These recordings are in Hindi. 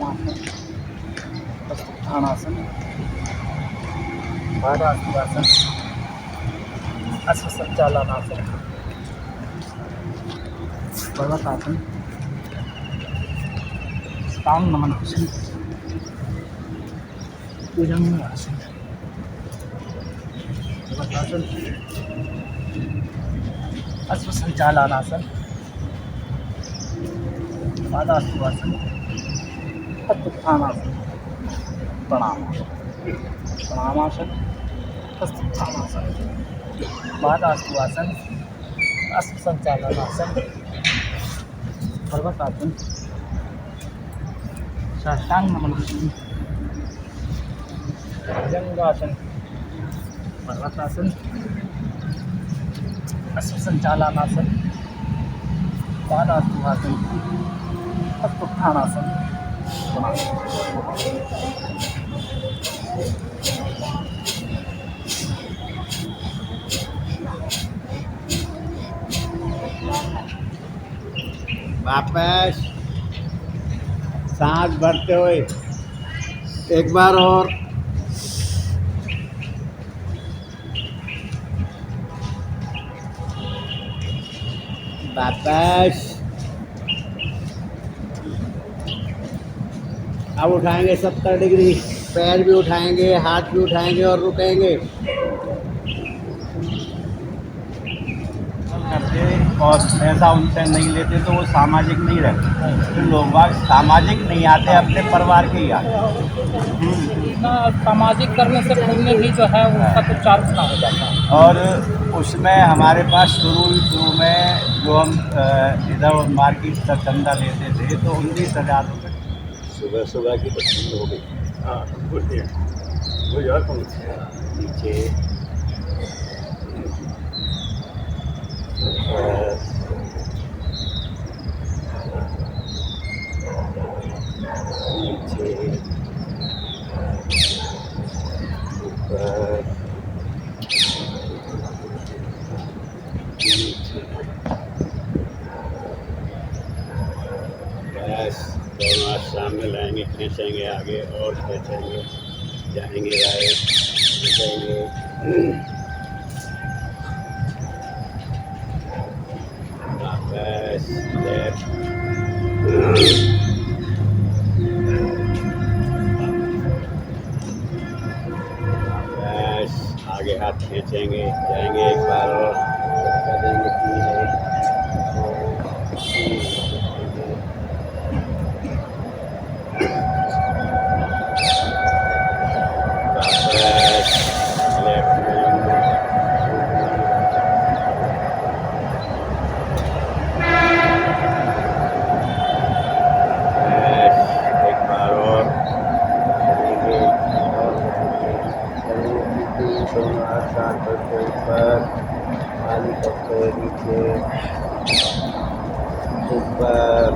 प्रणामासन, उत्थानासन, पादासन, अश्वसंचालनासन, पर्वतासन, तांग नमनासन, भुजंगासन, पर्वतासन, अश्वसंचालनासन, पादासन, उत्थानासन, प्रणामासन, उत्थानासन, पादासन, अश्वसंचालनासन, पर्वतासन, साष्टांग नमनासन, भुजंगासन, पर्वतासन, अश्वसंचालनासन, पादासन, उत्थानासन, वापस सांस भरते हुए एक बार और वापस। अब उठाएंगे 70 डिग्री, पैर भी उठाएंगे, हाथ भी उठाएंगे और रुकेंगे करते और पैसा उनसे नहीं लेते तो वो सामाजिक नहीं रहते। तो लोग बाग सामाजिक नहीं आते, अपने परिवार के ही आते। सामाजिक करने से पुण्य भी जो है उसका तो 4 गुना हो जाता है। और उसमें हमारे पास शुरू में जो हम इधर मार्केट से चंदा लेते थे तो 19,000 रुपये सुबह सुबह की पसंद हो गई। हाँ बोलिए, वो यार नीचे बस दोनों हाथ सामने लाएंगे, खींचेंगे आगे और खींचेंगे, जाएंगे राइट, खींचेंगे वापस लेफ्ट, वापस आगे हाथ खींचेंगे, जाएंगे एक बार और करेंगे 3 ऊपर, खाली करते हुए नीचे, ऊपर,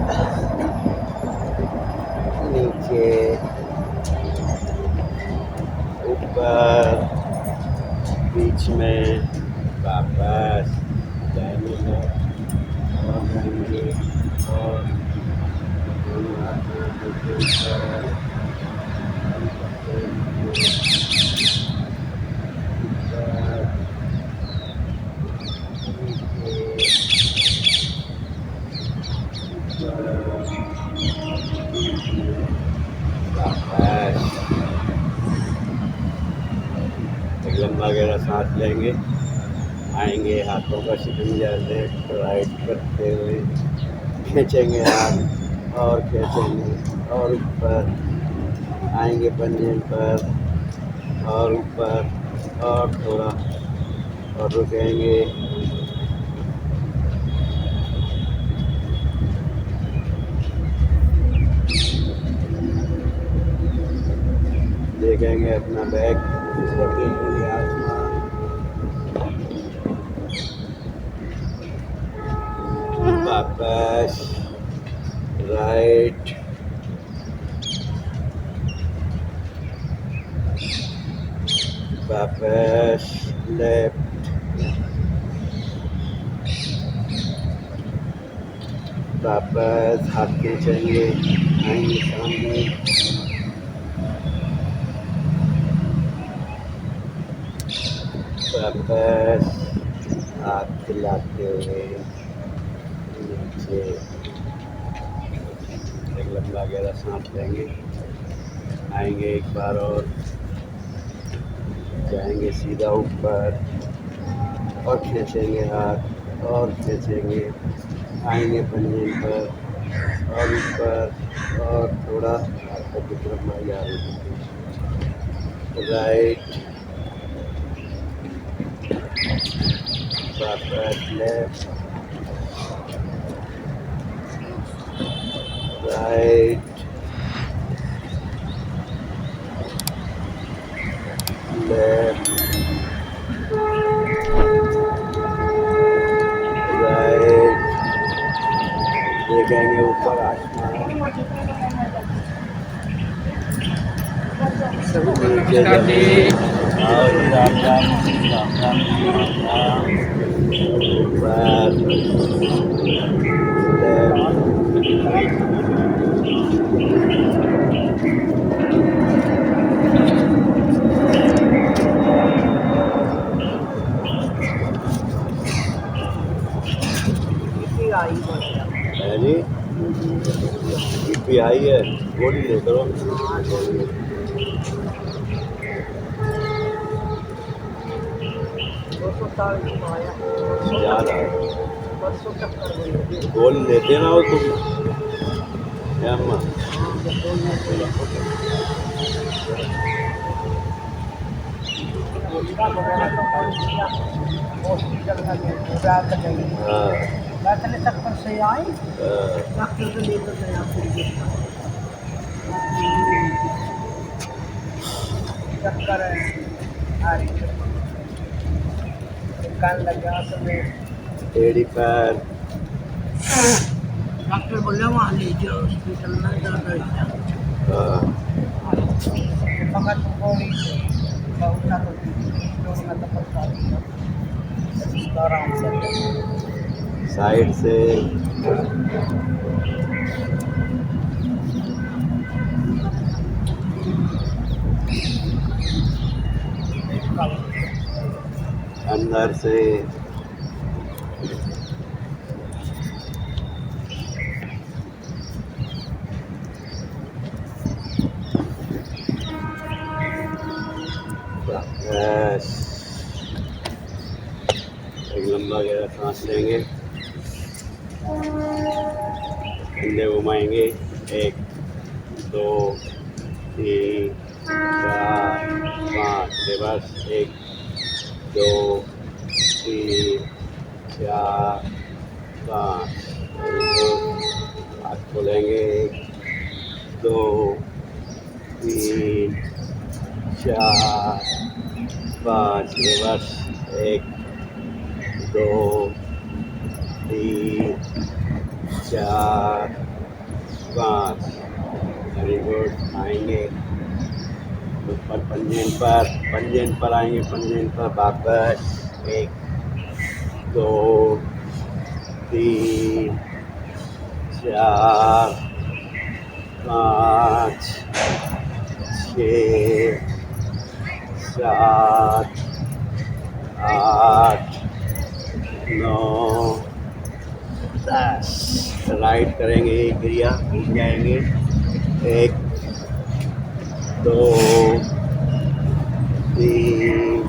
नीचे, ऊपर, बीच में, वापस जाएंगे और जाएंगे और दोनों हाथ लंबा गहरा सांस लेंगे, आएंगे हाथों का शिकंजा लेफ्ट राइट करते हुए खींचेंगे हाथ और खींचेंगे और ऊपर आएंगे पंजन पर और ऊपर और थोड़ा और रुकेंगे, देखेंगे अपना बैग, देखेंगे आसमान, वापस राइट, वापस लेफ्ट, वापस हाथ खींचेंगे, आएंगे सामने वापस हाथ खिलाते हुए नीचे एक लंबा गहरा सांस लेंगे, आएंगे एक बार और जाएंगे सीधा ऊपर और खींचेंगे हाथ और खींचेंगे, आएंगे पंजीन पर और ऊपर और थोड़ा हाथ की तरफ मार जाएंगे, राइट वापस लेफ्ट राइट लेफ्ट राइट, देखेंगे ऊपर आसमान, नीचे जमीन, आओ जी राम राम राम राम राम ऊपर लेफ्ट है जी, बीपी हाई है, गोली ले करो, ज़्यादा गोली लेते ना हो तुम, है अम्मा? तक से आई डॉक्टर को लेकर गया, चक्कर आ रही कान लगा तो मैं टेढ़ी पैर, डॉक्टर बोले वहाँ ले जाओ हॉस्पिटल में दर्द फकत गोली बहुत ना तो आराम से साइड से अंदर से बस एक लंबा गहरा सांस लेंगे, कंधे घुमाएंगे, 1 2 3 4 5, बस 1 2 3 4 5, हाथ खोलेंगे, 1 2 3 4 5, बस 1 2 3 4 5, वेरी गुड, आएंगे ऊपर पंजेन पर आएंगे, पंजेन पर वापस 1 2 3 4 5 6 7 8 9 10, राइट करेंगे, एक क्रिया घूम जाएंगे, 1 2 3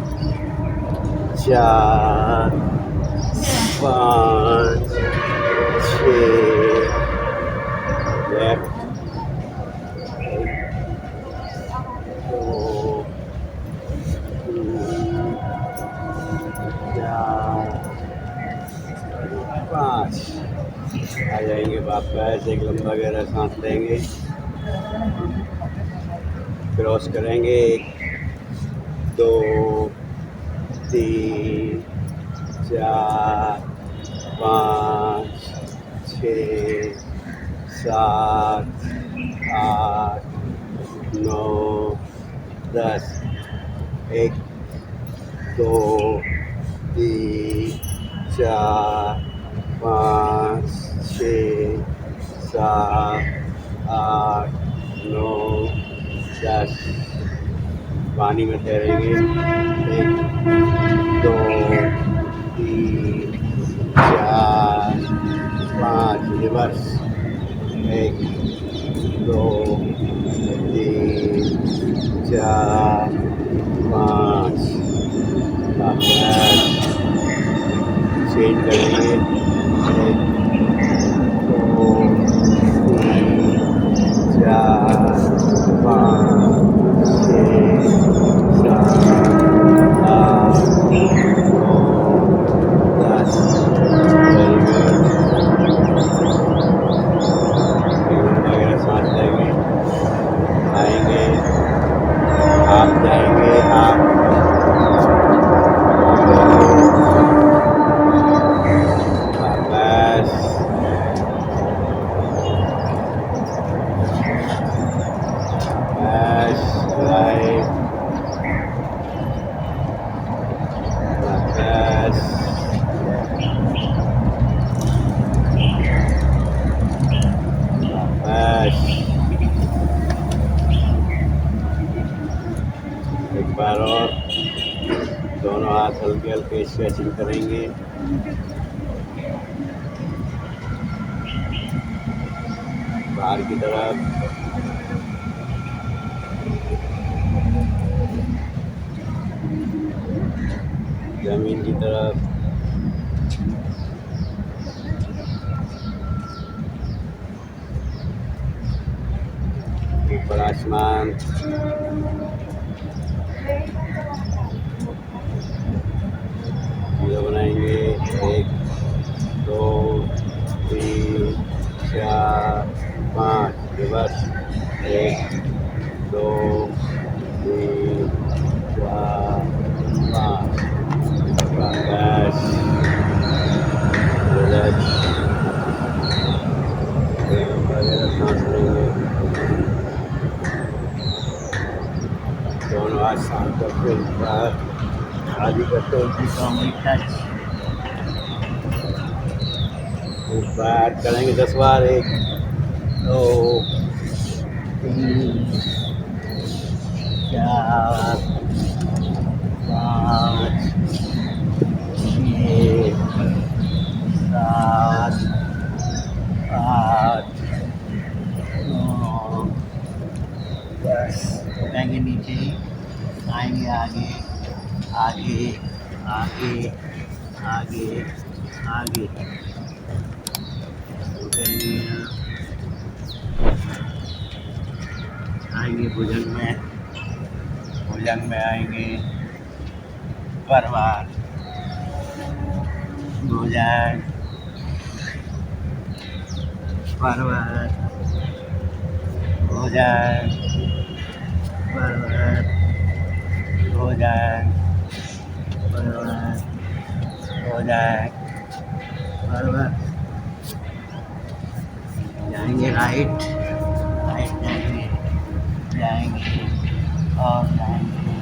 4 5 6 लेफ्ट 2 5, आ जाएंगे वापस, एक लंबा गहरा सांस लेंगे, क्रॉस करेंगे, 1 2 3 4 5 6 7 8 9 10, 1 2 3 4 5 6 7 8 9 10, पानी में तैरेंगे, एक, दो, तीन, चार, पाँच, रिवर्स, एक, दो, तीन, चार, पाँच, वापस चेंज करेंगे, एक, दो, तीन, चार, पाँच, छः, सात, आठ, नौ, 10। Very good. वगैरह सांस लेंगे, आएंगे, आप जाएंगे, आप वापस वापस राइट, वापस वापस। एक बार और दोनों हाथ हल्के हल्के स्ट्रेचिंग करेंगे, बाहर की तरफ, जमीन की तरफ, ऊपर आसमान, जीरो बनाएंगे, एक, दो, तीन, चार, पाँच, रिवर्स, एक, दो, तीन, चार, पाँच, वापस रिलैक्स, वगैरह सांस लेंगे, दोनों हाथ शांत करके ऊपर आदि करते उल्टी कमर टच, ऊपर करेंगे 10 बार, एक, दो, तीन, चार, पाँच, छः, सात, आठ, 9, 10। उठाएंगे नीचे, आएंगे आगे, आगे, आगे, आगे, आगे, उठेंगे, आएंगे भुजंग में आएंगे, परवार, भुजंग, परवार, भुजंग, परवार, भुजंग, परवार, भुजंग, परवार। जाएंगे राइट, राइट जाएंगे, जाएंगे और जाएंगे,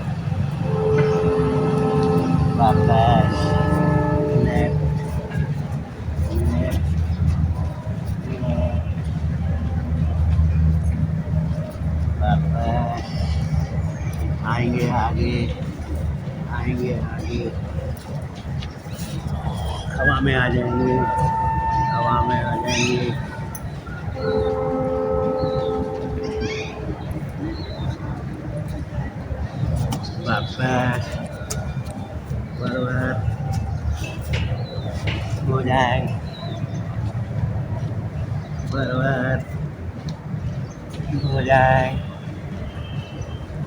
वापस लेफ्ट, लेफ्ट, लेफ्ट, वापस आएंगे आगे, आएंगे आगे, हवा में आ जाएंगे, हवा में आ जाएंगे, वापस बराबर हो जाएंगे, बराबर हो जाएंगे,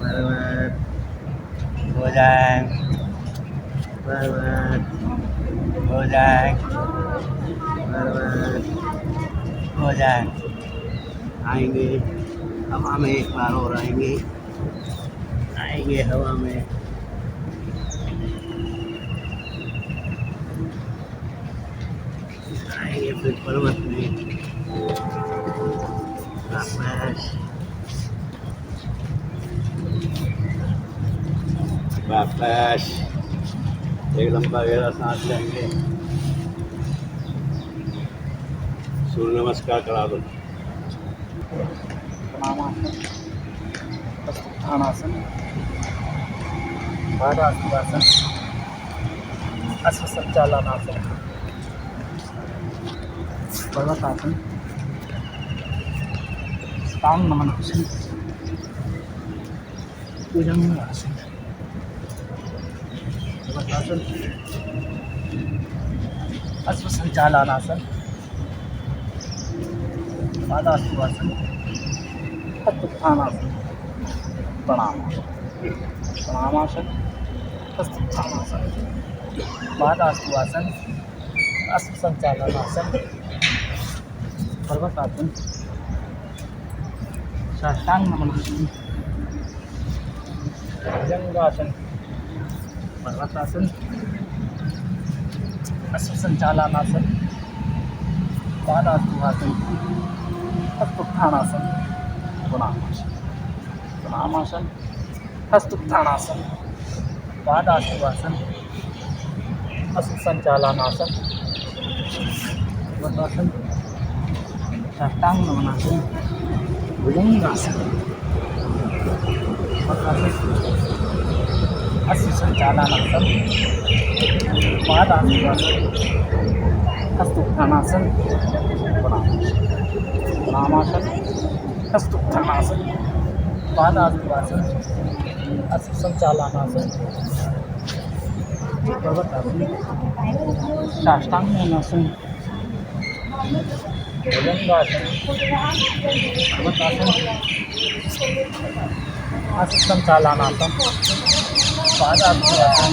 बराबर हो जाएंगे, बराबर हो जाएंगे, बराबर हो जाएंगे। आएंगे हवा में, एक बार और आएंगे, आएंगे हवा में, आएंगे फिर पर्वत में, वापस वापस एक लंबा गहरा सांस लेंगे, सूर्य नमस्कार करा दो, प्रणामासन, उत्थानासन, पादास्तुवासन अश्वसञ्चालनासन पर्वतासन टांग नमनासन भुजंगासन पर्वतासन अश्वसञ्चालनासन पादास्तुवासन हस्तुत्थानासन प्रणामासन हस्तुत्थानासन पादास्तुवासन अश्वसञ्चालनासन पर्वतासन साष्टांग नमनासन भुजंगासन पर्वतासन अश्वसञ्चालनासन पादास्तुवासन हस्तुत्थानासन प्रणामासन हस्तुत्थानासन पादास्तुवासन अश्वसञ्चालनासन पर्वतासन साष्टांग नमनासन भुजंगासन पर्वतासन अश्वसञ्चालनासन पादास्तुवासन हस्तुत्थानासन प्रणामासन हस्तुत्थानासन पादास्तुवासन अश्वसञ्चालनासन पर्वतासन साष्टांग नमनासन भुजंगासन पर्वतासन अश्वसञ्चालनासन पादास्तुवासन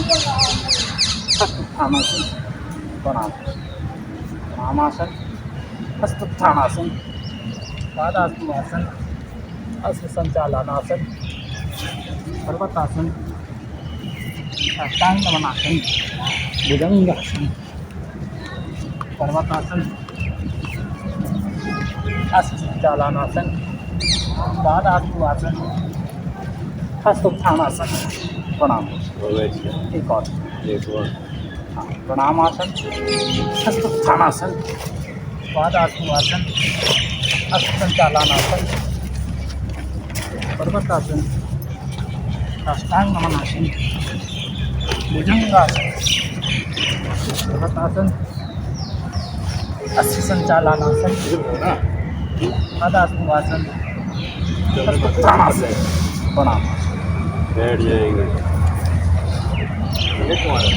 हस्तुत्थानासन प्रणामासन हस्तुत्थानासन पादास्तुवासन अश्वसञ्चालनासन पर्वतासन साष्टांग नमनासन भुजंगासन पर्वतासन अश्वसञ्चालनासन पादास्तुवासन हस्तुत्थानासन एक और हाँ प्रणामासन हस्तुत्थानासन पादास्तुवासन अश्वसञ्चालनासन पर्वतासन साष्टांग नमनासन भुजंगासन पर्वतासन अश्वसञ्चालनासन पादास्तुवासन हस्तुत्थानासन बैठ जाएंगे ये तुम्हारा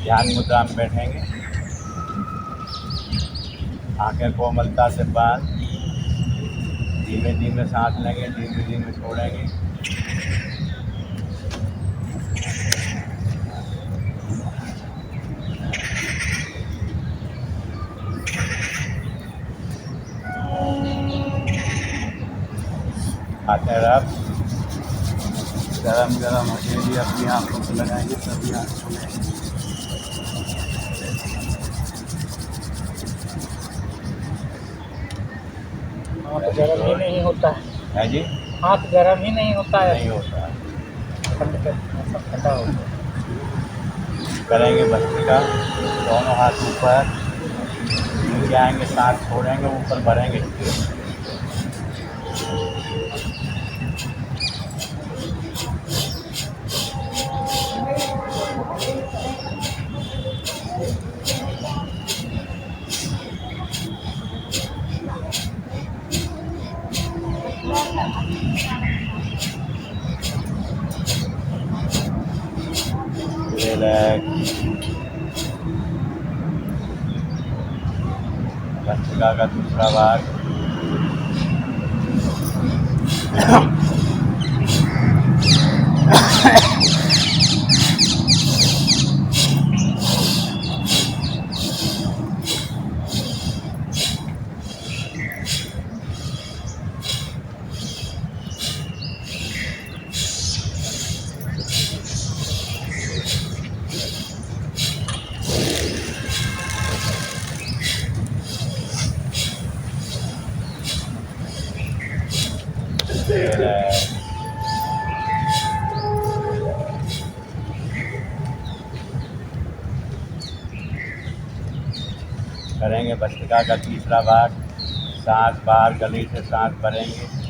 ध्यान मुद्रा में बैठेंगे। आंखें कोमलता से बांध, धीमे धीमे सांस लेंगे, धीमे धीमे छोड़ेंगे। आते रब गरम गरम हथेली अपनी आँखों पर लगाएंगे, सभी आँख खोलेंगे। हाथ गर्म ही नहीं होता है जी, हाथ गर्म ही नहीं होता है नहीं होता है। ठंड का मौसम ठंडा होता है करेंगे भस्त्रिका, दोनों हाथ ऊपर नीचे आएंगे, सांस छोड़ेंगे, ऊपर भरेंगे। रिलैक्स। भस्त्रिका का दूसरा भाग। जाएंगे भस्त्रिका का तीसरा भाग। सांस बाहर गले से सांस भरेंगे।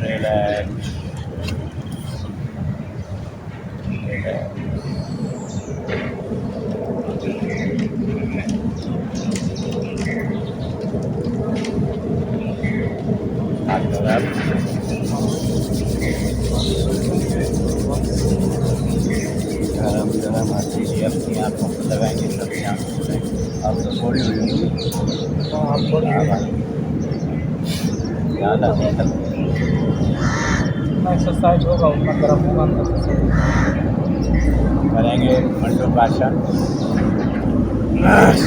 रिलैक्स, गरम गरम हल्दी अपनी आँखों पर लगाएंगे, सबकी आँखों पर। अब तो थोड़ी हुई होगी ज़्यादा नहीं एक्सरसाइज होगा उतना गर्म होगा अंदर से। करेंगे मंडूकासन।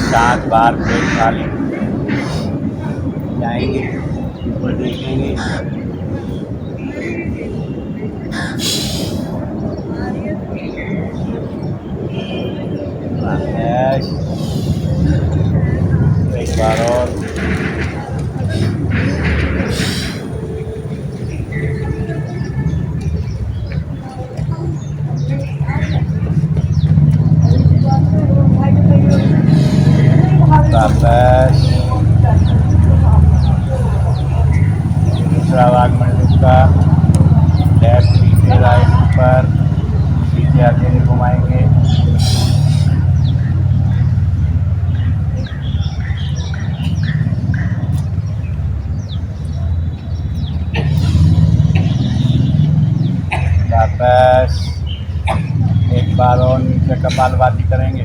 7 बार पेट खाली जाएंगे, ऊपर देखेंगे। एक बार और वापस। दूसरा भाग मंडूक का। लेफ्ट पीछे, राइट ऊपर, पीछे अकेले घुमाएंगे। वापस। एक बार और नीचे कपालभाति करेंगे।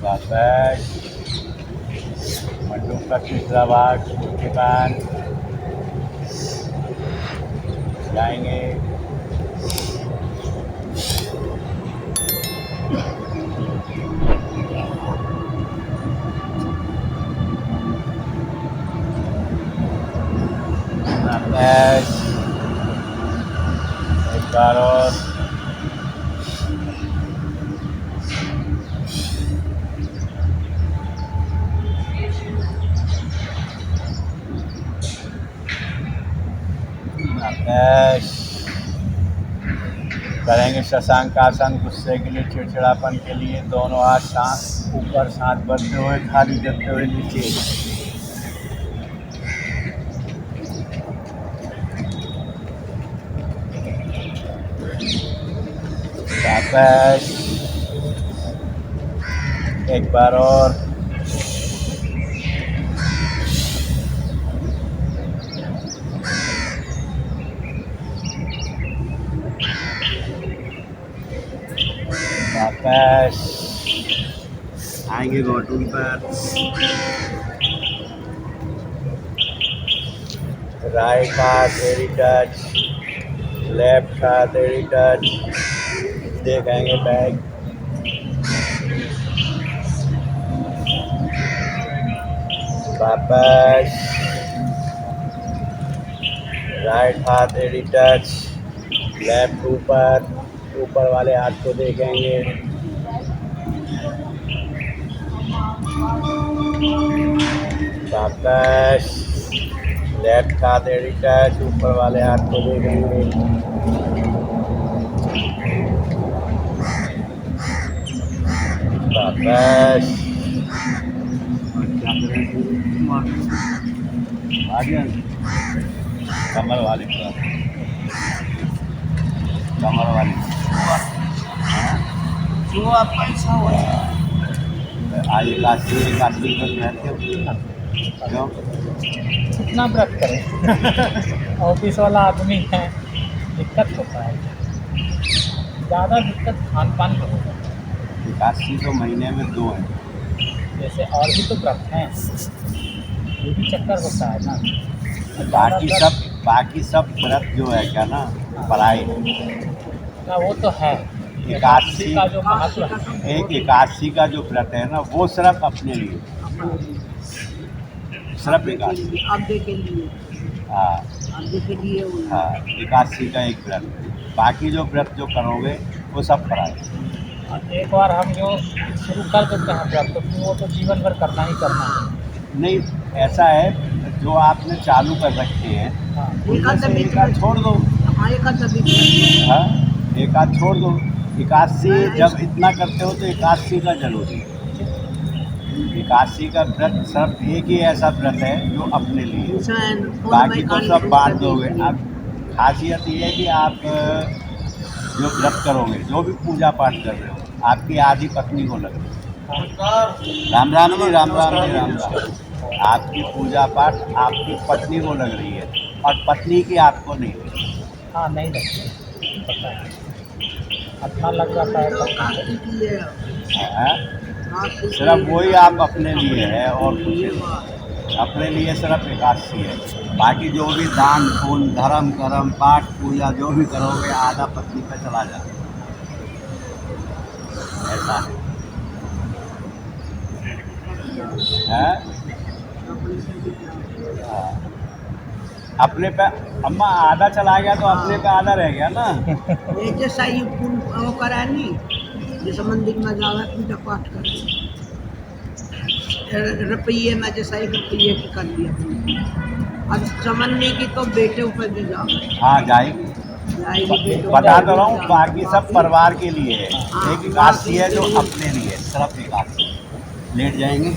वापस मंडूक का तीसरा भाग के बाद जाएंगे। वापस एक बार और करेंगे शशांक आसन। गुस्से के लिए, चिड़चिड़ापन के लिए दोनों हाथ सांस ऊपर, सांस भरते हुए, खाली करते हुए नीचे। वापस एक बार और वापस आएंगे घोटुन पर। राइट हाथ एरी टच, लेफ्ट हाथ एरी टच, देखेंगे बैक। वापस राइट हाथ एडी टच, लेफ्ट ऊपर, ऊपर वाले हाथ को देखेंगे। वापस लेफ्ट हाथ एडी टच, ऊपर वाले हाथ को देखेंगे। वापस कमर वाले जो आपका इच्छा हो। आज काशी में रहते हो क्यों? कितना व्रत करें ऑफिस वाला आदमी है, दिक्कत होता है। ज़्यादा दिक्कत खान पान का होता है। काशी तो महीने में 2 है। जैसे और भी तो व्रत हैं, ये भी चक्कर होता है ना। बाकी सब व्रत जो है क्या ना पढ़ाई है। ना वो तो है, एकादशी का जो महत्व है। एक एकादशी का जो व्रत है ना वो सिर्फ अपने लिए, सिर्फ एकादशी। आगे के लिए, हाँ आगे के लिए वो है। हाँ, एकादशी का एक व्रत है। बाकी जो व्रत जो करोगे वो सब पढ़ाई। और एक बार हम जो शुरू कर देते हैं व्रत, तो फिर वो तो जीवन भर करना ही करना है। नहीं, ऐसा है जो आपने चालू कर रखे हैं हाँ, उनमें से एक आध छोड़ दो। हाँ, एक आध बीच हाँ, एक आध छोड़ दो। एकादशी जब इतना करते हो तो एकादशी का जरूरी है। एकादशी का व्रत सिर्फ एक ही ऐसा व्रत है जो अपने लिए, बाकी तो सब बांट दोगे। अब खासियत ये है कि आप जो व्रत करोगे, जो भी पूजा पाठ कर रहे हो, आपकी आधी पत्नी को लग रही है। राम राम जी, राम राम जी, राम राम। आपकी पूजा पाठ आपकी पत्नी को लग रही है और पत्नी की आपको नहीं। हाँ नहीं लगती, पता है अपना लग जाता है तो। है सिर्फ वही आप अपने लिए है और कुछ नहीं। अपने लिए सिर्फ एकादशी है। बाकी जो भी दान पुण्य धर्म कर्म पाठ पूजा जो भी करोगे आधा पत्नी पे चला जाए, ऐसा है। हाँ। अपने पे अम्मा आधा चला गया तो अपने पे आधा रह गया ना। ये जैसा ये वो करा नहीं, जैसे मंदिर में जावे पूजा पाठ कर रुपये में, जैसा 1 रुपये की कर लिया। अब समझने की तो बेटे ऊपर भी जाओ। हाँ जाएगी, जाएगी बता तो रहा हूँ। बाकी सब परिवार के लिए है, एक एकादशी है जो अपने लिए, सिर्फ एकादशी। लेट जाएंगे,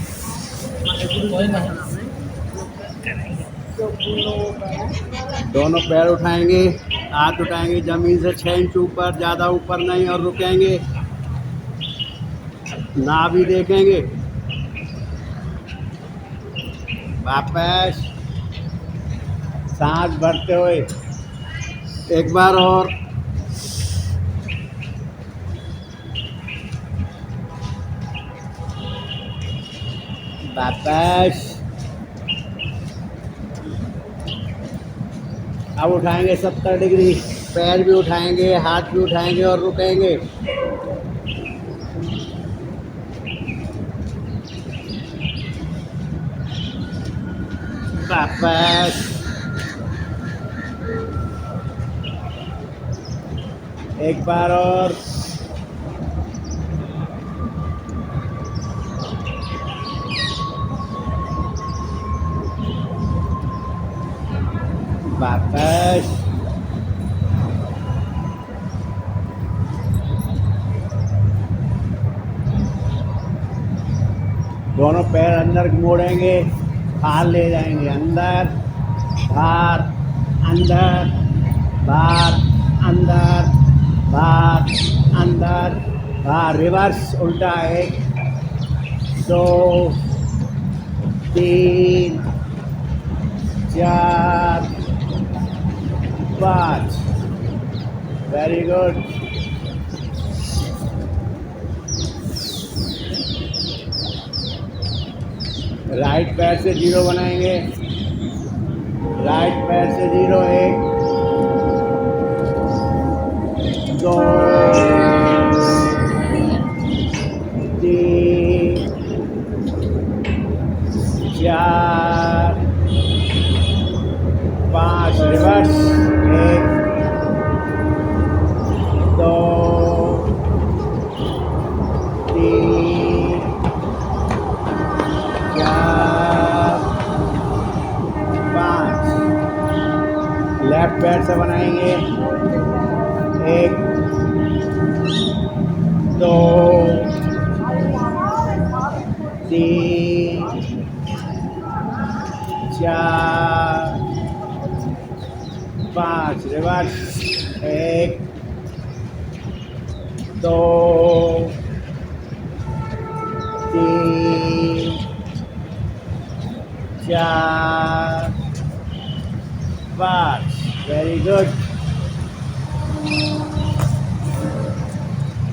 कोई नहीं। दोनों पैर उठाएंगे, हाथ उठाएंगे जमीन से 6 इंच ऊपर, ज़्यादा ऊपर नहीं, और रुकेंगे। ना भी देखेंगे, वापस सांस भरते हुए एक बार और। वापस। अब उठाएंगे 70 डिग्री, पैर भी उठाएंगे, हाथ भी उठाएंगे और रुकेंगे। वापस। एक बार और। वापस। दोनों पैर अंदर मोड़ेंगे, बाहर ले जाएंगे, अंदर बाहर, अंदर बाहर, अंदर बाहर, अंदर बाहर। रिवर्स उल्टा। 1 2 3 4 5। Very good. राइट पैर से 0 बनाएंगे, राइट पैर से 0। 1 2 3 4 5। रिवर्स। 1 2 3 4 5। लेफ्ट पैर से बनाएंगे। 1 2 3 4 5। रिवर्स। 1 2 3 4 5। Very good.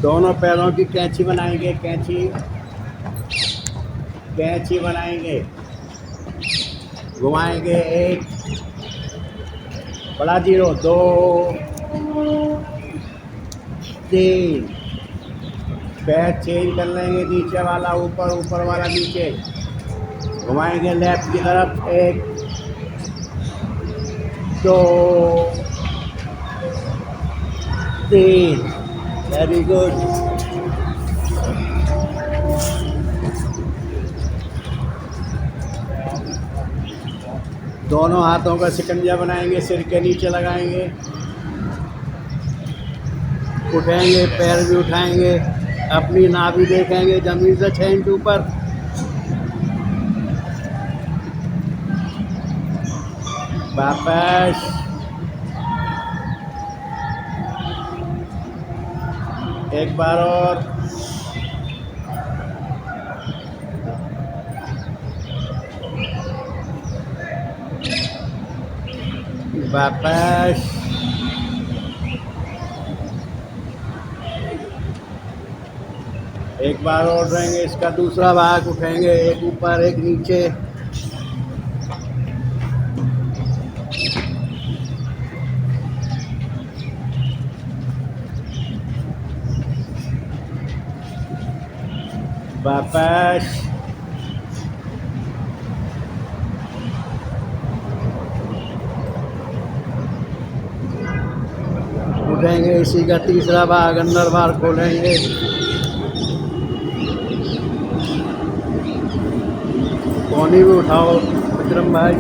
दोनों पैरों की कैंची बनाएंगे। कैंची कैंची बनाएंगे, घुमाएंगे 1, बड़ा 0, 2, 3, पैर चेंज कर लेंगे, नीचे वाला ऊपर, ऊपर वाला नीचे, घुमाएंगे लेफ्ट की तरफ 1, 2, 3, वेरी गुड। दोनों हाथों का शिकंजा बनाएंगे, सिर के नीचे लगाएंगे, उठेंगे, पैर भी उठाएंगे, अपनी नाभि देखेंगे जमीन से 6 इंच ऊपर। वापस एक बार और, वापस एक बार और रहेंगे, इसका दूसरा भाग उठेंगे, एक ऊपर एक नीचे, वापस उठेंगे, इसी का तीसरा भाग अंदर बाहर खोलेंगे, कोनी भी उठाओ विक्रम भाई,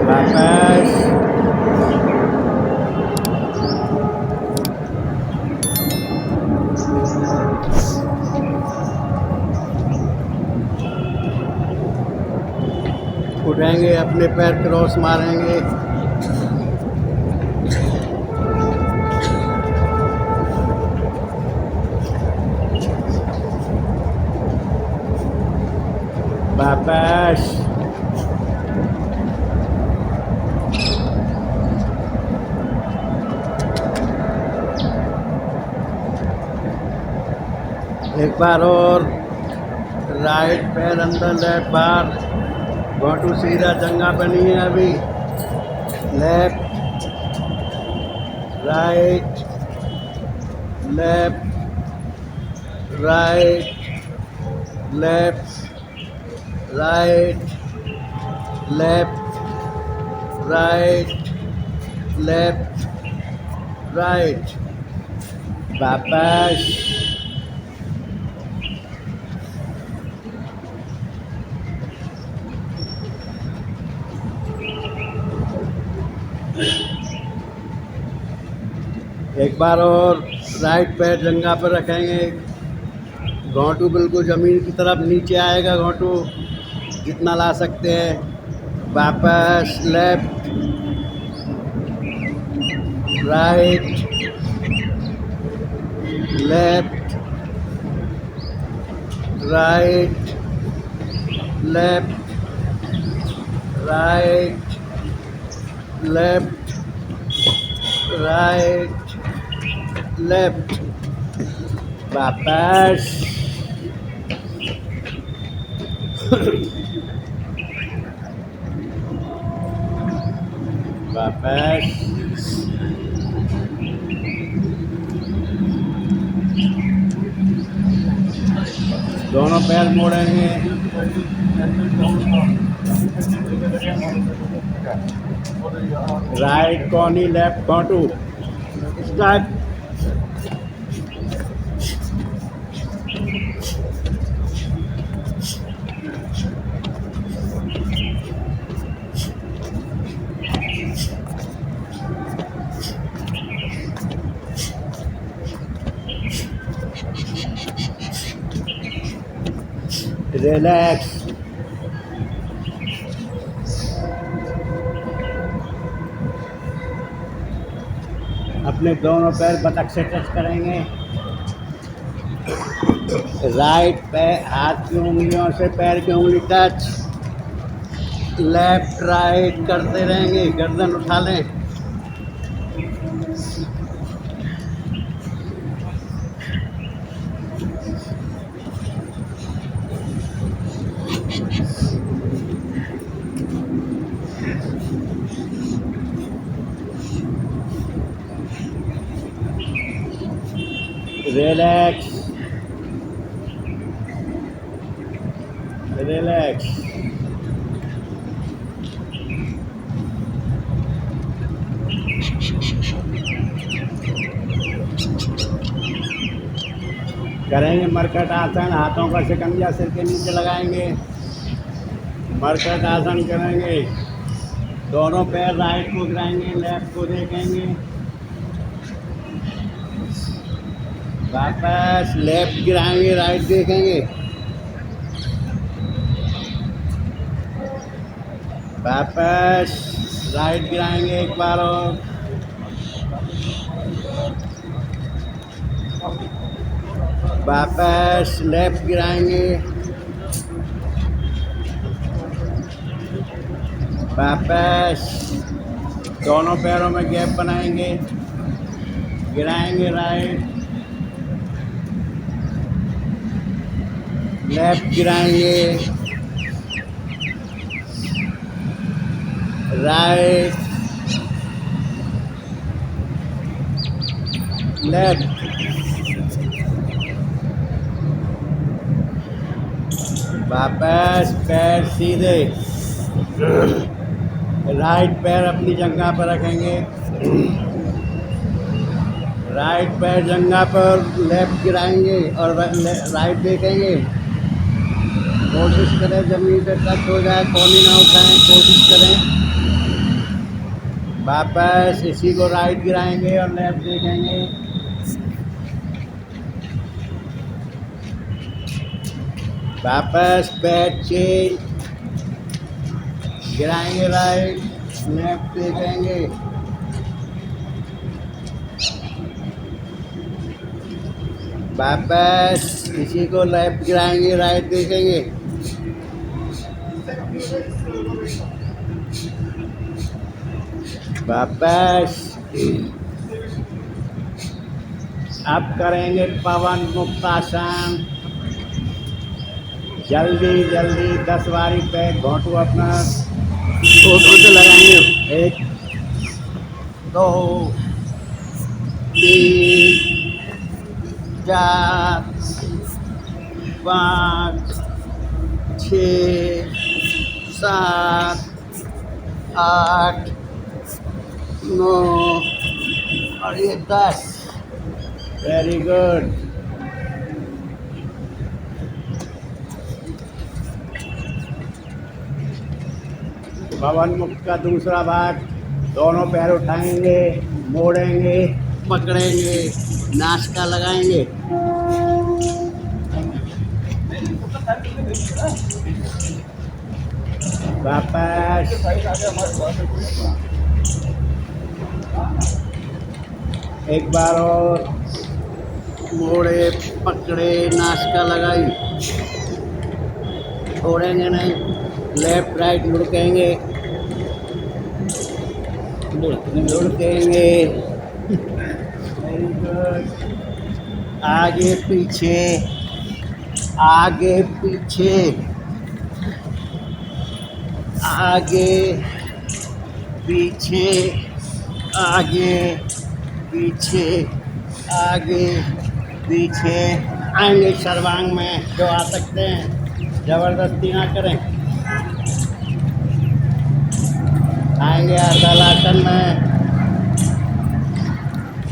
वापस उठेंगे, अपने पैर क्रॉस मारेंगे, वापस एक बार और, राइट पैर अंदर, लेफ्ट बाहर, घोटू सीधा, जंगा बनी है अभी, left right, left right, left right, left right, left right, वापस एक बार और, राइट पैर जंघा पर रखेंगे, घोंटू बिल्कुल ज़मीन की तरफ नीचे आएगा, घोंटू जितना ला सकते हैं, वापस left right, left right, left right, left right, left, वापस वापस दोनों पैर मोड़ेंगे, राइट कोनी, लेफ्ट घोंटू, स्टार्ट, रिलैक्स, अपने दोनों पैर बतख से टच करेंगे, राइट पैर हाथ की उंगलियों से पैर की उंगली टच, लेफ्ट राइट करते रहेंगे, गर्दन उठा लें, रिलैक्स, रिलैक्स। करेंगे मरकट आसन, हाथों का शिकंजा सिर के नीचे लगाएंगे। मरकट आसन करेंगे, दोनों पैर राइट को गिराएंगे, लेफ्ट को देखेंगे। वापस लेफ्ट गिराएंगे, राइट देखेंगे। वापस राइट गिराएंगे एक बार और। वापस लेफ्ट गिराएंगे। वापस दोनों पैरों में गैप बनाएंगे, गिराएंगे राइट, लेफ्ट गिराएंगे, राइट, लेफ्ट। वापस पैर सीधे, राइट पैर अपनी जंघा पर रखेंगे, राइट पैर जंघा पर, लेफ्ट गिराएंगे और राइट देखेंगे। कोशिश करें जमीन पे टच हो जाए, कोहनी ना उठाएं, कोशिश करें। वापस इसी को राइट गिराएंगे और लेफ्ट देखेंगे। वापस पैर चेंज, गिराएंगे राइट, लेफ्ट देखेंगे। वापस इसी को लेफ्ट गिराएंगे, राइट देखेंगे। वापस अब करेंगे पवन मुक्तासन। जल्दी जल्दी 10 बारी पे घोंटू अपना घोंटू से लगाएंगे। 1 2 3 4 5 6 7 8 9 और ये 10। Very good. पवन मुक्त का दूसरा भाग, दोनों पैर उठाएंगे, मोड़ेंगे, पकड़ेंगे, नाश्ता लगाएंगे। वापस एक बार और मोड़े, पकड़े, नाश्ता लगाई, छोड़ेंगे नहीं। लेफ्ट राइट लुढ़केंगे, लुढ़केंगे। Very good. आगे पीछे, आगे पीछे, आगे पीछे, आगे पीछे, आगे पीछे। आएंगे सर्वांग में, जो आ सकते हैं, जबरदस्ती ना करें। आएंगे अर्धहलासन में,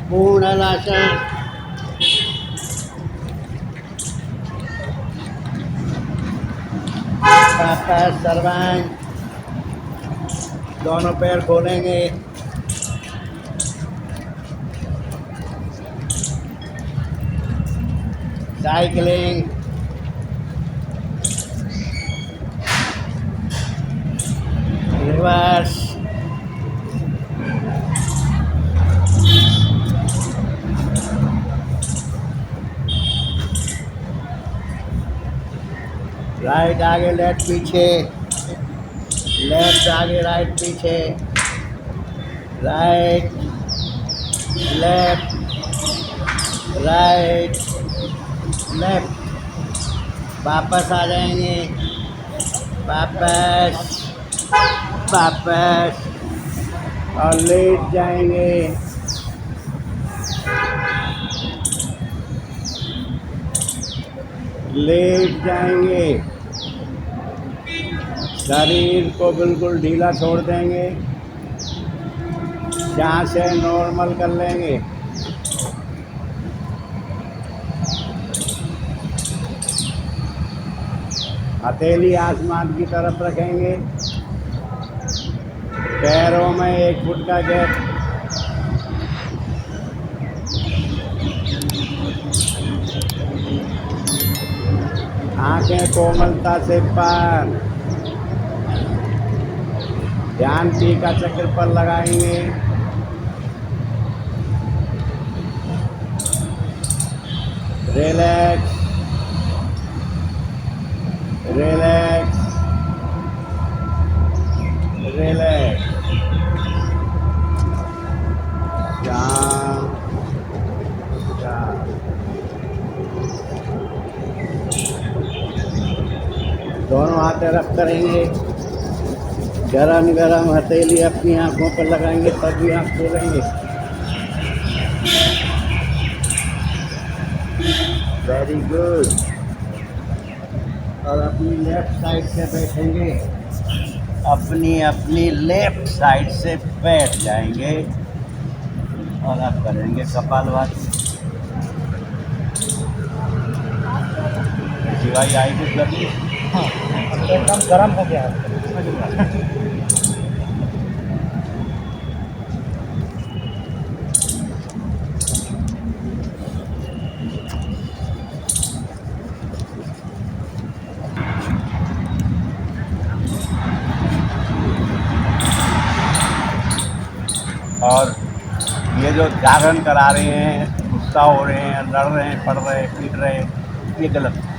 पूर्ण हलासन। वापस सर्वांग, दोनों पैर खोलेंगे, साइकिलिंग, रिवर्स, राइट आगे लेफ्ट पीछे, लेफ्ट आगे राइट पीछे, राइट लेफ्ट, राइट लेफ्ट। वापस आ जाएंगे, वापस वापस और लेट जाएंगे। लेट जाएंगे, शरीर को बिल्कुल ढीला छोड़ देंगे, सांसें नॉर्मल कर लेंगे। हथेली आसमान की तरफ रखेंगे, पैरों में 1 फुट का गैप। आंखें कोमलता से बंद, ध्यान पी का चक्र पर लगाएंगे। रिलैक्स, रिलैक्स, रिलैक्स, शांत, शांत। दोनों हाथ रफ करेंगे, गरम गरम हथेली अपनी आंखों पर लगाएंगे, तभी आँख खोलेंगे। Very good. और अपनी लेफ्ट साइड से बैठेंगे, अपनी लेफ्ट साइड से बैठ जाएंगे और अब करेंगे कपालभाति। शिवाई आई कुछ लगी? हाँ, अब तो एकदम गर्म हो गया है। और ये जो जागरण करा रहे हैं, गुस्सा हो रहे हैं, लड़ रहे हैं, पढ़ रहे हैं, पीट रहे हैं, ये गलत है।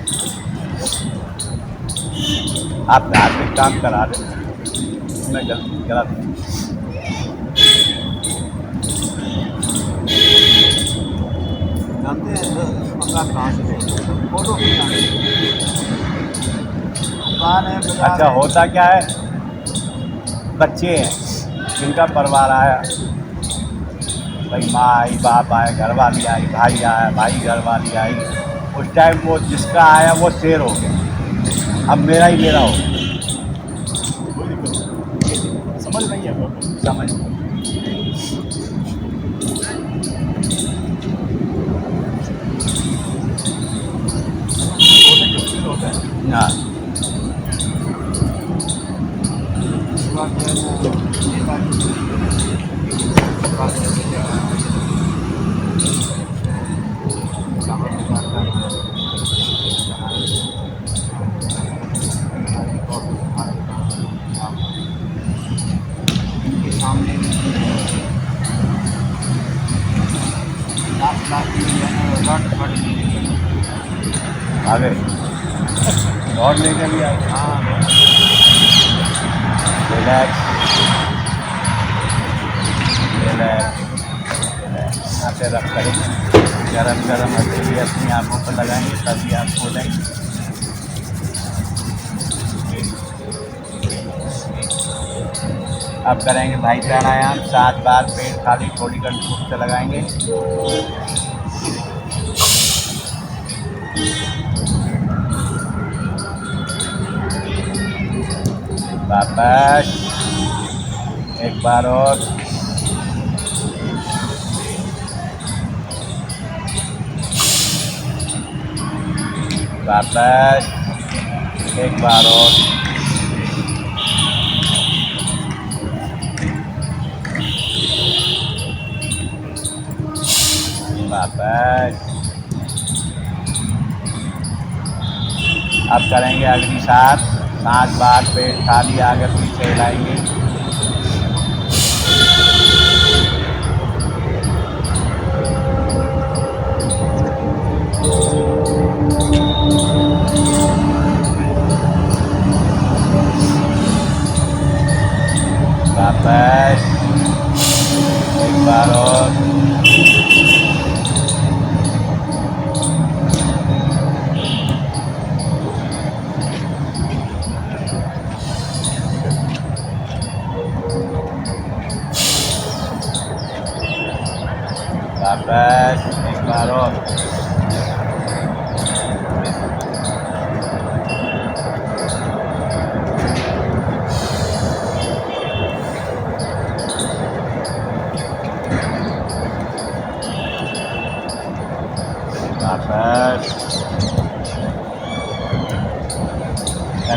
आप धार्मिक काम करा रहे हैं, इसमें गलत है। जानते हैं मकान कहाँ से देखते? फोटो खिंचाने दुकान है। अच्छा, होता क्या है, बच्चे हैं जिनका परिवार आया, भाई माँ आई, बाप आए, घरवाली आई, भाई आया, भाई घरवाली आई, उस टाइम वो जिसका आया वो शेर हो गया, अब मेरा ही मेरा हो गया। समझ नहीं है वो। समझ हाँ, इनके सामने आ गए और लेकर लिया। हाँ, रिलैक्स, रिलैक्स, रिलैक्स। आते रख करेंगे, गरम गरम हथेली अपनी आँखों पर लगाएंगे, तभी आप खोलेंगे। अब करेंगे भाई प्राणायाम, 7 बार पेट खाली, थोड़ी कंट्रोल से लगाएंगे। वापस एक बार और, वापस एक बार और, वापस। अब करेंगे अगली 7 बार पेट खाली, आगे पीछे हिलाएंगे। वापस एक बार और, वापस एक बार और,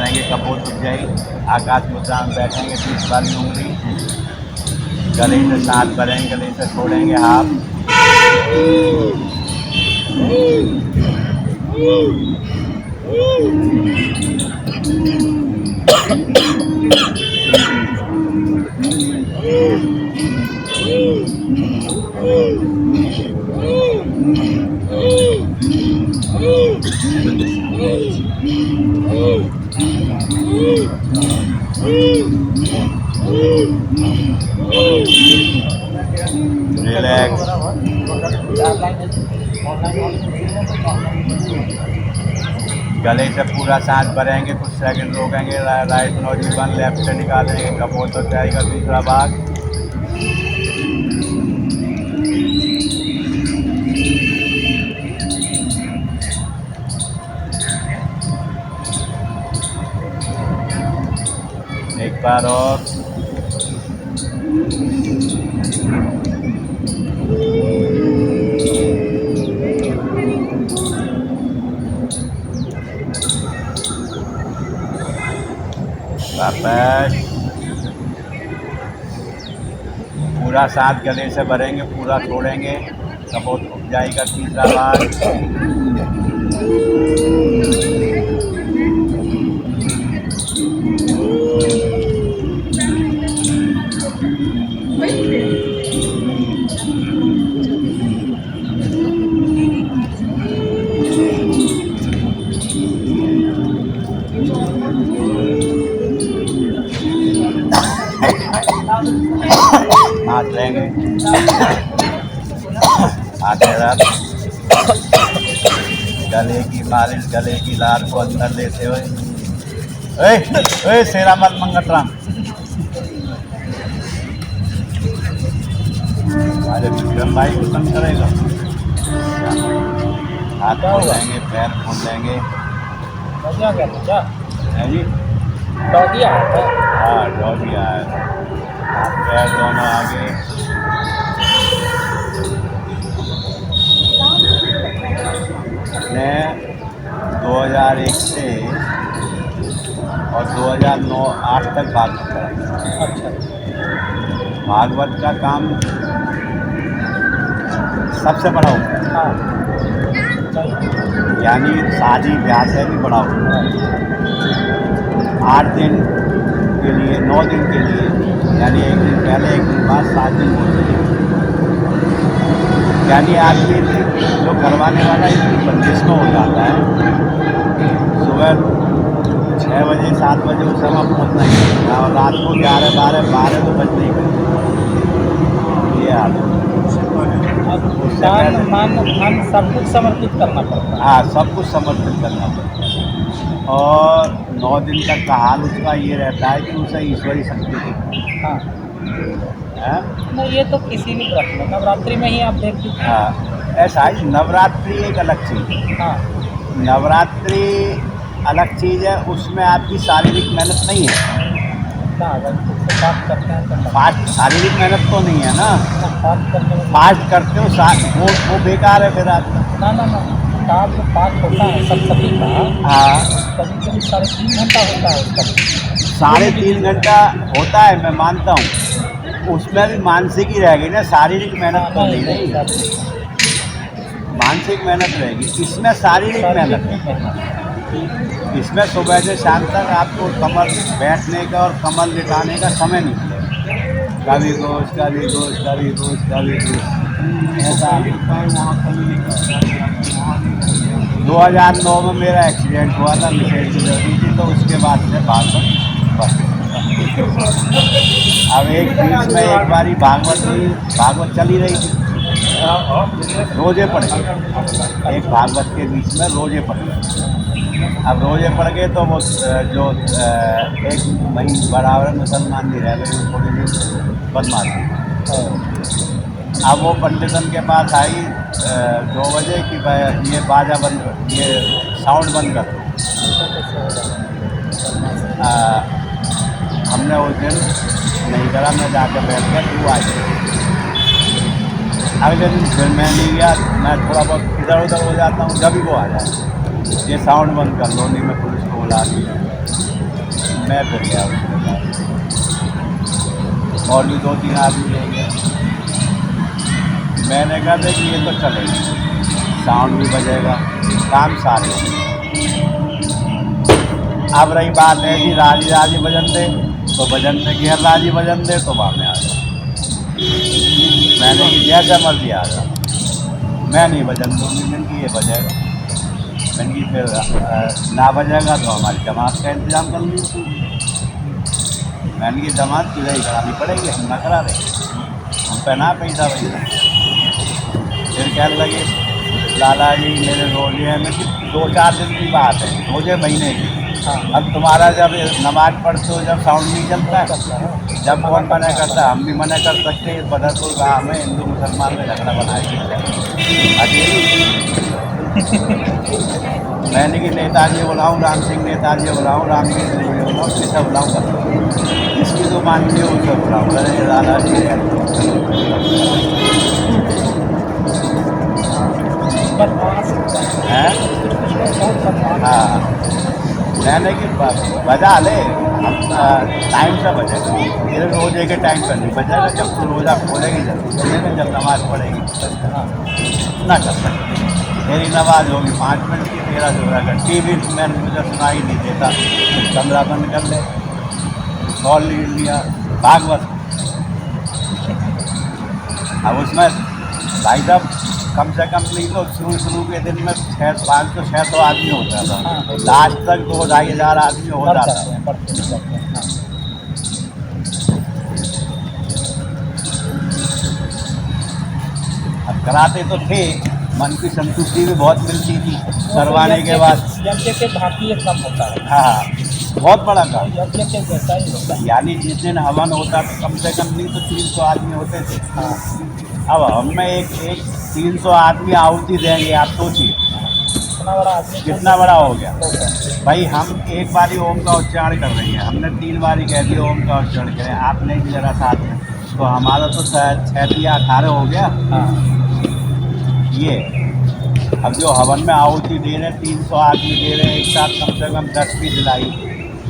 करेंगे कपोल उपजाई, आकाश मुद्रा में बैठेंगे 30 वाली उंगली, गले से सांस भरेंगे, गले से छोड़ेंगे हाथ, रिलैक्स। गले से पूरा सांस भरेंगे, कुछ सेकंड रोकेंगे, राइट नोज बंद, लेफ्ट से निकालेंगे, कपोल तो जाएगा दूसरा भाग। एक बार और। वापस पूरा सांस गले से भरेंगे, पूरा छोड़ेंगे, कपोल उठ जाएगा तीसरा बार। हाथ लेंगे, हाथ इधर, गले की मालिश, गले की लार को अंदर लेते हुए, ओए सेरामल मंगतराम, अरे विक्रम भाई को तंग करेगा। हाथ खोल लेंगे, पैर खोल लेंगे, है जी, डॉगिया हाँ डॉगिया है। पैर दोनों आगे, मैं 2001 से और 2009-8 तक भागवत करा। अच्छा, भागवत का काम सबसे बड़ा होता है, हाँ, यानी शादी ब्याह से भी बड़ा होता है। 8 दिन के लिए, 9 दिन के लिए, यानी 1 दिन पहले 1 दिन बाद 7 दिन होते हैं। यानी आदमी जो करवाने वाला इतनी बंदिश में हो जाता है, सुबह 6 बजे 7 बजे उस समय पहुँचना ही है और रात को 11-12 तो बजने ही बजते। ये हाल है। दान मान धन सब कुछ समर्पित करना पड़ता है। हाँ, सब कुछ समर्पित करना पड़ता है। और 9 दिन तक का हाल उसका ये रहता है कि उसे ईश्वरी शक्ति की, हाँ, है? नहीं ये तो किसी भी व्रत में, नवरात्रि में ही आप देख लीजिए। हाँ, ऐसा है। नवरात्रि एक अलग चीज़ है। हाँ, नवरात्रि अलग चीज़ है, उसमें आपकी शारीरिक मेहनत नहीं है। ना अगर उससे बात करते हैं तो फास्ट शारीरिक मेहनत तो नहीं है ना, बात करने में फास्ट करते हो वो बेकार है फिर आपका। ना काम जो पाठ होता है सप्तमी का, हाँ, कभी कभी 3.5 घंटा होता है उसका। 3.5 घंटा होता है, मैं मानता हूँ। उसमें भी मानसिक ही रहेगी ना, शारीरिक मेहनत तो नहीं रहेगी। मानसिक मेहनत रहेगी, इसमें शारीरिक मेहनत है। इसमें सुबह से शाम तक आपको कमर बैठने का और कमर लिटाने का समय नहीं मिलेगा। कभी गोश, कभी गोश, कभी गोश, कभी गोश, ऐसा। 2009 में मेरा एक्सीडेंट हुआ था, मिसेज की जरूरी थी, तो उसके बाद से भागवत बस। अब एक बीच में एक बारी भागवत चली रही थी, रोजे पड़ गए। एक भागवत के बीच में रोजे पड़ गए। अब रोजे पड़ गए तो वो जो एक वहीं बराबर मुसलमान भी रह गए, थोड़ी सी बदमाशी। अब वो पंडितन के पास आई 2 बजे कि भाई ये बाजा बंद कर, ये साउंड बंद कर। हमने उस दिन नहीं करा, मैं जाकर बैठ गया, तू आ गया। अगले दिन फिर मैं नहीं गया, मैं थोड़ा बहुत इधर उधर हो जाता हूँ, जब भी वो आ जाए, ये साउंड बंद कर लो, नहीं मैं पुलिस को बुला दिया। मैं फिर गया उसके साथ, और भी 2-3 आदमी ले गए। मैंने कहा देख ये तो चलेगी, साउंड भी बजेगा, काम सारे होंगे। अब रही बात है कि राजी राजी बजन दे तो बजन दे, गैर राजी बजन दे तो वहाँ में आ जाओ। मैंने कि जैसा मर्जी आ जाओ, मैं नहीं बजन दूँगी। मैंने कि ये बजेगा, मैंने कि फिर ना बजेगा तो हमारी जमात का इंतज़ाम कर लीजिए। मैंने की जमात तुझे ही करानी पड़ेगी, हम ना करा रहे, हम पे ना पैसा वैसा। फिर कहने लगे लाला जी मेरे रोजे हैं। मैं कि 2-4 दिन की बात है, रोजे महीने की। अब तुम्हारा जब नमाज पढ़ते हो, जब साउंड नहीं चलता है, जब कौन मना करता है, हम भी मना कर सकते हैं। बदरपुर गाँव में हिंदू मुसलमान में झगड़ा बनाएगी अकेली। मैंने कि नेताजी बुलाऊँ, राम सिंह नेताजी बुलाऊँ, राम सिंह बुलाऊँ, किसा बुलाऊँ कर इसकी तो माननी हो उसे बुलाऊँ। अरे लाला जी हैं, हाँ मैंने कि बजा ले, हम टाइम से बजेगा, तेरे रोजे के टाइम पर नहीं बजेगा। जब तू रोज़ा खोलेगी जब खोलेगा, जब नमाज पढ़ेगी ना कर सकते। मेरी नमाज होगी 5 मिनट की, तेरा जो रहेगा। TV मैंने मुझे सुनाई नहीं देता, कमरा बंद कर ले, कॉल लिया भागवत। अब उसमें भाई साहब कम से कम नहीं तो शुरू के दिन में 500-600 आदमी होता था, लास्ट तक 2-2,500 आदमी होता था। अब कराते तो थे, मन की संतुष्टि भी बहुत मिलती थी करवाने के बाद। यज्ञ के भांति ये कम होता है। हाँ बहुत बड़ा काम, यज्ञ के जैसा ही होता है। यानी जिस दिन हवन होता तो कम से कम नहीं तो 300 आदमी होते थे। अब हमें एक 300 आदमी आहुति देंगे, आप सोचिए इतना बड़ा आदमी कितना बड़ा हो गया। भाई हम एक बारी ओम का उच्चारण कर रहे हैं, हमने 3 बारी कह दिया ओम का उच्चारण करें, आपने भी जरा साथ में, तो हमारा तो 6-18 हो गया। ये अब जो हवन में आहुति दे रहे 300 आदमी दे रहे हैं एक साथ, कम से कम 10 भी दिलाई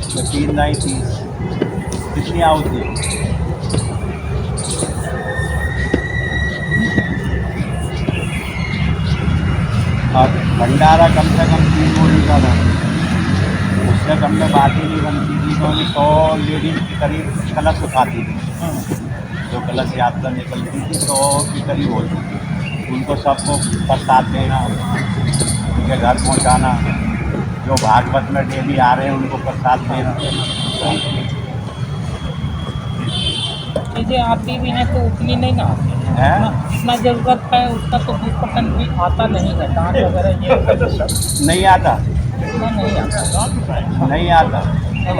तो 3 नहीं 30 कितनी आहुति। और भंडारा कम से कम 3 बोरी का था, उससे कम में बात ही नहीं बनती थी। क्योंकि 100 लेडीज के करीब कलश उठाती थी, जो कलश यात्रा निकलती थी 100 के करीब होती थी। उनको सबको प्रसाद देना, उनके घर पहुंचाना, जो भागवत में डेली आ रहे हैं उनको प्रसाद देना। चीज़ें आती भी हैं तो उतनी नहीं ना आती है जितना ज़रूरत है उसका तो 20% भी आता नहीं है। दान वगैरह ये नहीं आता, उतना नहीं आता।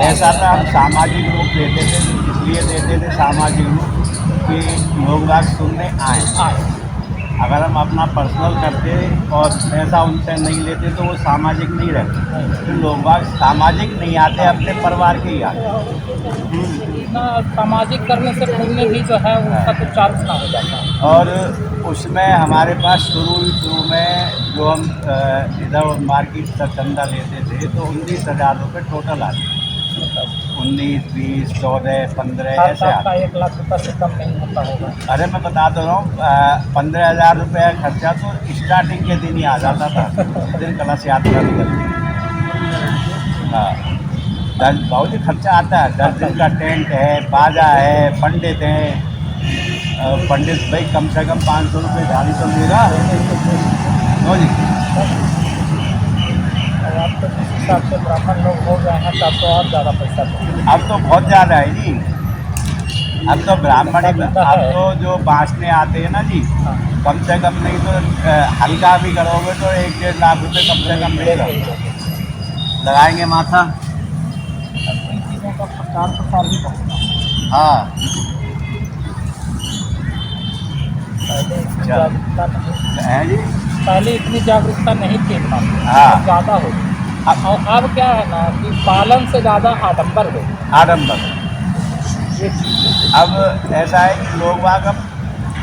ऐसा था हम सामाजिक रूप देते थे, इसलिए देते थे सामाजिक रूप कि लोग बाग सुनने आए। अगर हम अपना पर्सनल करते और पैसा उनसे नहीं लेते तो वो सामाजिक नहीं रहते। तो लोग बाग सामाजिक नहीं आते, अपने परिवार के ही आते। इतना सामाजिक करने से पुण्य भी जो है उसका तो 4 गुना हो जाता है। और उसमें हमारे पास शुरू में जो हम इधर मार्केट से चंदा लेते थे तो 19,000 रुपये टोटल आते, 19, 20, 14, 15 ऐसे आपका आते। 1 लाख रुपये से कम नहीं होता होगा। अरे मैं बता तो रहा हूँ 15,000 रुपये खर्चा तो स्टार्टिंग के दिन ही आ जाता था, उस दिन कलश यात्रा निकलती। हाँ 10 बहुत ही खर्चा आता है। 10 दिन का टेंट है, बाजा है, पंडित हैं। पंडित भाई कम से कम 500 रुपये झाड़ी तो देगा। नो जी अब तो जिस हिसाब से ब्राह्मण लोग हो गए हैं तब तो और ज़्यादा पैसा चाहिए। अब तो बहुत ज़्यादा है जी। अब तो ब्राह्मण अब तो जो बाँसने आते हैं ना जी, कम से कम नहीं तो हल्का भी करोगे तो 1-1.5 लाख रुपये कम से कम मिलेगा। लगाएंगे माथा। इन चीज़ों का प्रचार भी करना। हाँ पहले इतनी जागरूकता नहीं है जी। पहले इतनी जागरूकता नहीं थी इतना, हाँ। ज़्यादा हो गई। और अब क्या है ना कि पालन से ज़्यादा आडम्बर हो गई। आडम्बर। ये चीज़ है। अब ऐसा है कि लोग वहाँ अब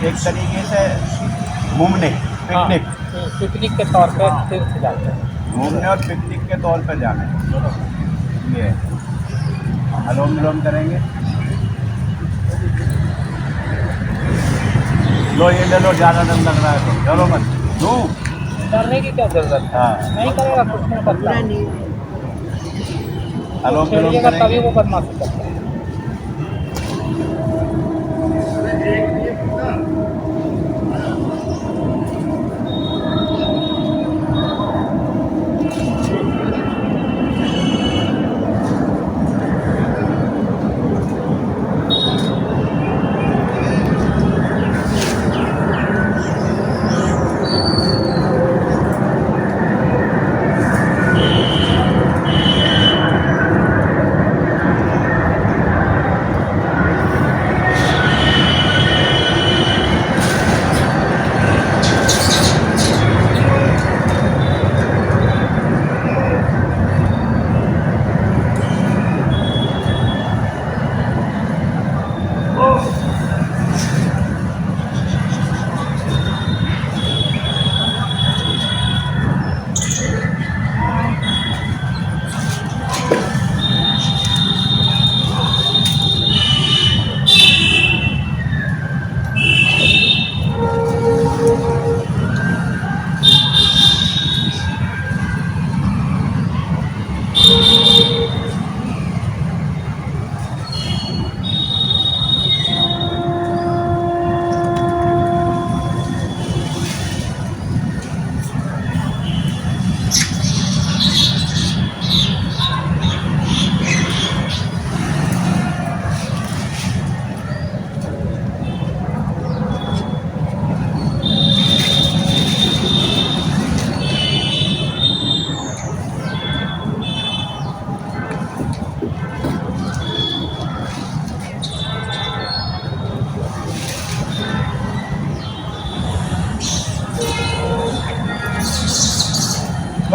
एक तरीके से घूमने पिकनिक पिकनिक के तौर पे तीर्थ जाते हैं। घूमने और पिकनिक के तौर पर जाना है ये। अनुलोम विलोम करेंगे। लो ये ले लो, ज़्यादा दम लग रहा है तो चलो मत दूँ। करने की क्या जरूरत है? हाँ, नहीं करेगा कुछ नहीं करता। पूरा नहीं अनुलोम विलोम छेड़िएगा तभी करेंगे। वो बदमाशी करता है।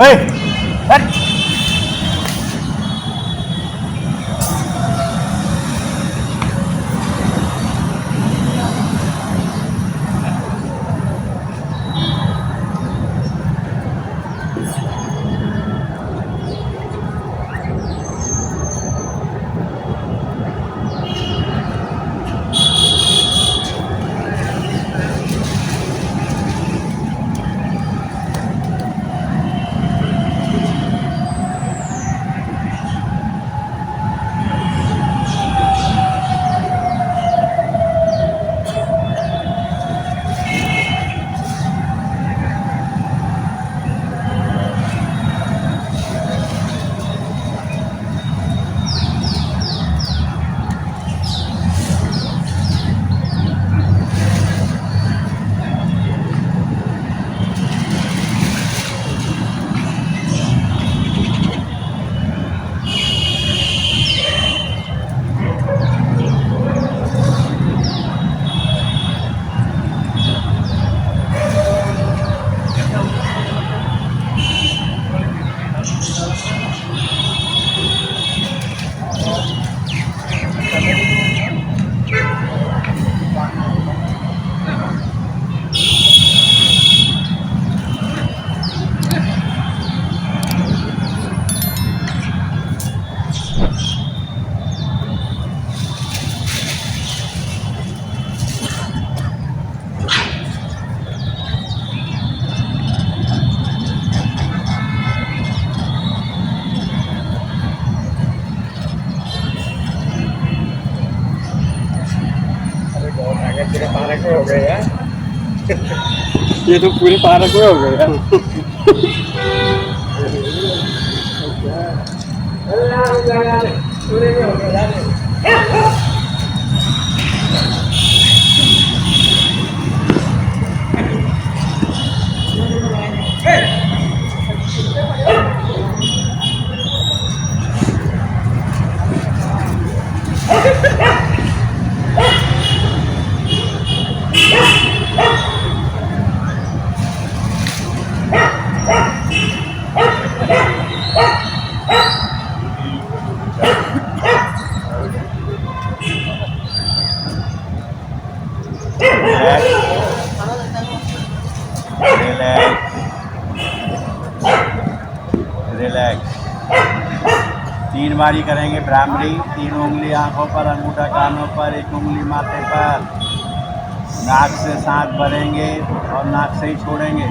ओए, हट। पूरे पार्क में हो गए यार। ये तो पूरे पार्क में हो गए यार। पूरे में हो गए यार। बारी करेंगे भ्रामरी। 3 उंगली आंखों पर, अंगूठा कानों पर, 1 उंगली माथे पर। नाक से सांस भरेंगे और नाक से ही छोड़ेंगे।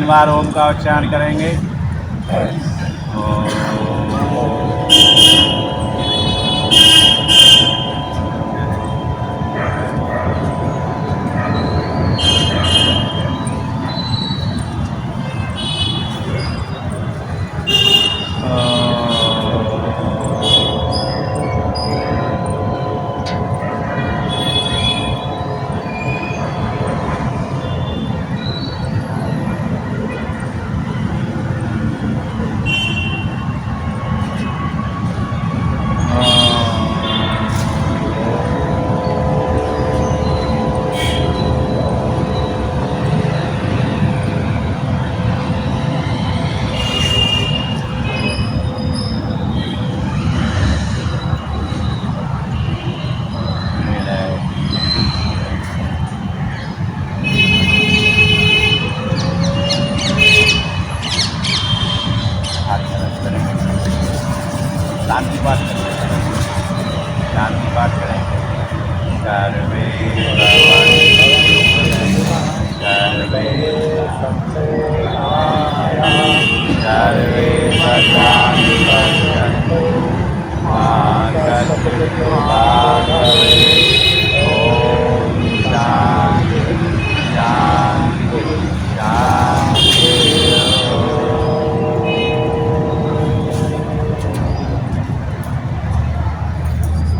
बार ओम का उच्चारण करेंगे। शांति पाठ करेंगे। शांति पाठ करेंगे। सर्वे सर्वे भद्राणि पश्यन्तु मा कश्चित् दुःखात् ओम शांति शांति शांति।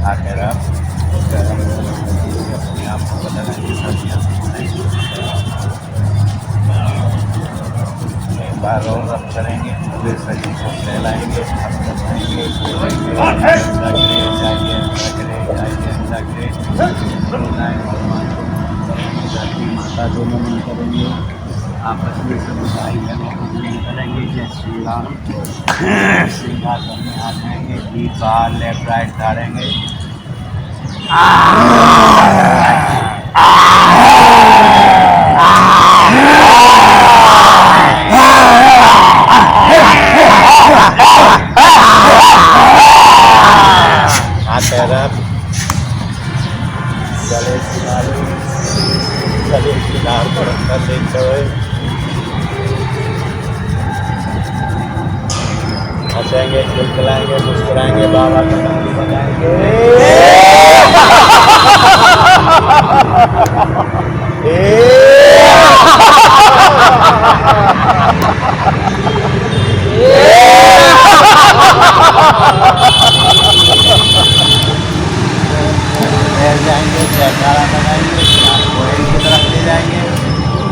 आखिर आप अपने आप को बदलने एक बार और रब करेंगे। पूरे शरीर को फैलाएंगे, माता दोनों मन करेंगे। आपस में समुदाय करेंगे। जय श्री राम। सिंहासन में आ जाएंगे। गीत बाहर लेफ्ट राइट धारेंगे। गले किनार पर अंदर लेते हुए हंसेंगे, खिलखिलाएंगे, मुस्कुराएंगे, बाबा का ताली बजाएंगे। जाएंगे, जयकारा लगाएंगे, की तरफ ले जाएंगे।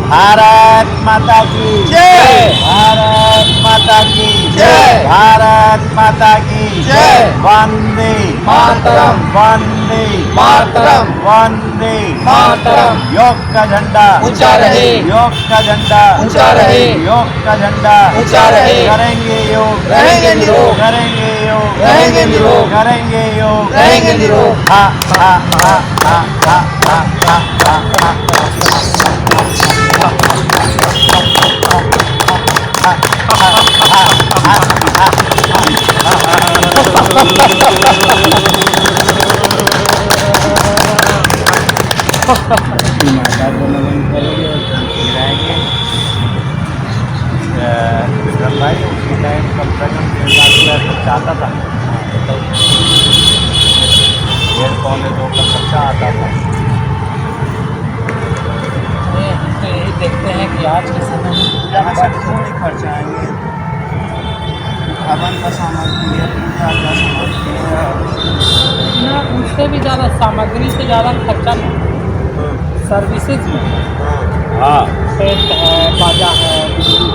भारत माता की जय। भारत माता की जय। भारत माता की जय। वंदे मातरम। वंदे मातरम। वंदे मातरम। योग का झंडा ऊंचा रहे। योग का झंडा ऊंचा रहे। योग का झंडा ऊंचा रहे। करेंगे योग, रहेंगे निरोग। करेंगे योग, रहेंगे निरोग। करेंगे योग, रहेंगे निरोग। हा हा हा हा हा हा हा हा हा। माता को नमन करेंगे और शांति रहेंगे। विक्रम भाई उसी टाइम कम से कम 1.5 लाख रुपया चाहता था। 1.25-2 का खर्चा आता था। हम तो यही देखते हैं कि आज के समय में यहाँ से थोड़े खर्च आएंगे, हवन का सामग्री है, पूजा का सामग्री है। ना उससे भी ज़्यादा सामग्री से ज़्यादा खर्चा सर्विसेज में हाँ टेंट है, बाजा है, बिजली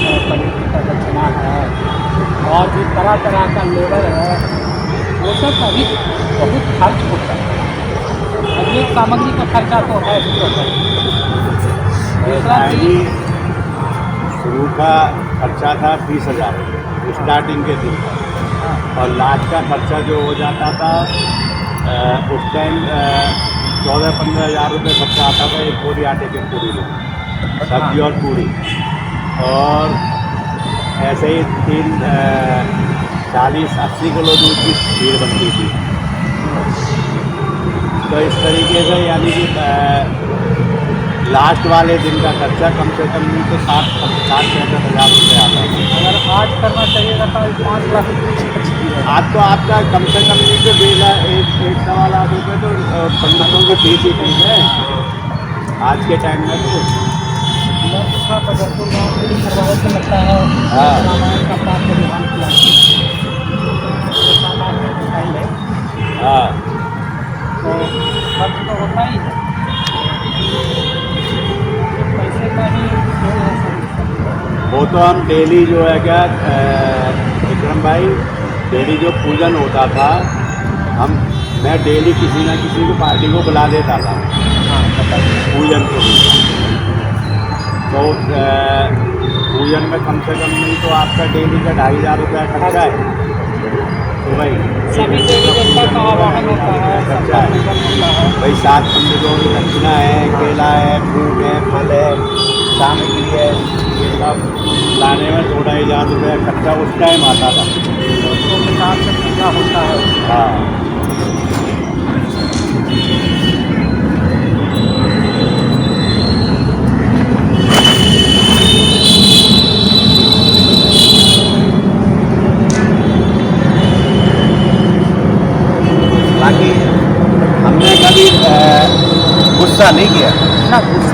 है, पंडित का दक्षिणा है और भी तरह तरह का लेबर है, वो सब अभी बहुत खर्च होता है। अब ये सामग्री का खर्चा तो है ही होता है। दूसरा जी चीज़ शुरू का खर्चा था 20,000 रुपये स्टार्टिंग के दिन का, और लास्ट का खर्चा जो हो जाता था उस टाइम 14-15 हज़ार रुपये खर्चा आता था एक पूरी आटे की पूरी में, सब्जी और पूरी। और ऐसे ही 40-80 किलो दूध की खीर बनती थी। तो इस तरीके से यानी कि लास्ट वाले दिन का खर्चा कम से कम नहीं तो 60-65 हज़ार रुपये आता था। अगर आज करना चाहिए तो 5 लाख रुपये आज तो आपका कम से कम नहीं तो 1.5 लाख रुपये तो पंडितों की फीस ही फीस है आज के टाइम में। तो थोड़ा बदरपुर गाँव में भी प्रभावित से लगता है हाँ। रामायण का पाठ को ध्यान किया सामान्य दिखाई है हाँ तो खर्च तो होता ही है, पैसे का ही जो है सब। वो तो हम डेली जो है क्या विक्रम भाई, डेली जो पूजन होता था मैं डेली किसी न किसी को पार्टी को बुला देता था पूजन के लिए। तो पूजन में कम से कम नहीं तो आपका डेली का 2,500 रुपया खर्चा है। तो भाई सभी देवी देवता का आवाहन होता है, खर्चा है होता है। भाई, 7 पंडितों की दक्षिणा है, केला है, फ्रूट है, फल है, सामग्री है, ये सब लाने में 2,500 रुपया खर्चा उस टाइम आता था। तो प्रकार से पूजा होता है। हाँ बाकी हमने कभी गुस्सा नहीं किया ना गुस्सा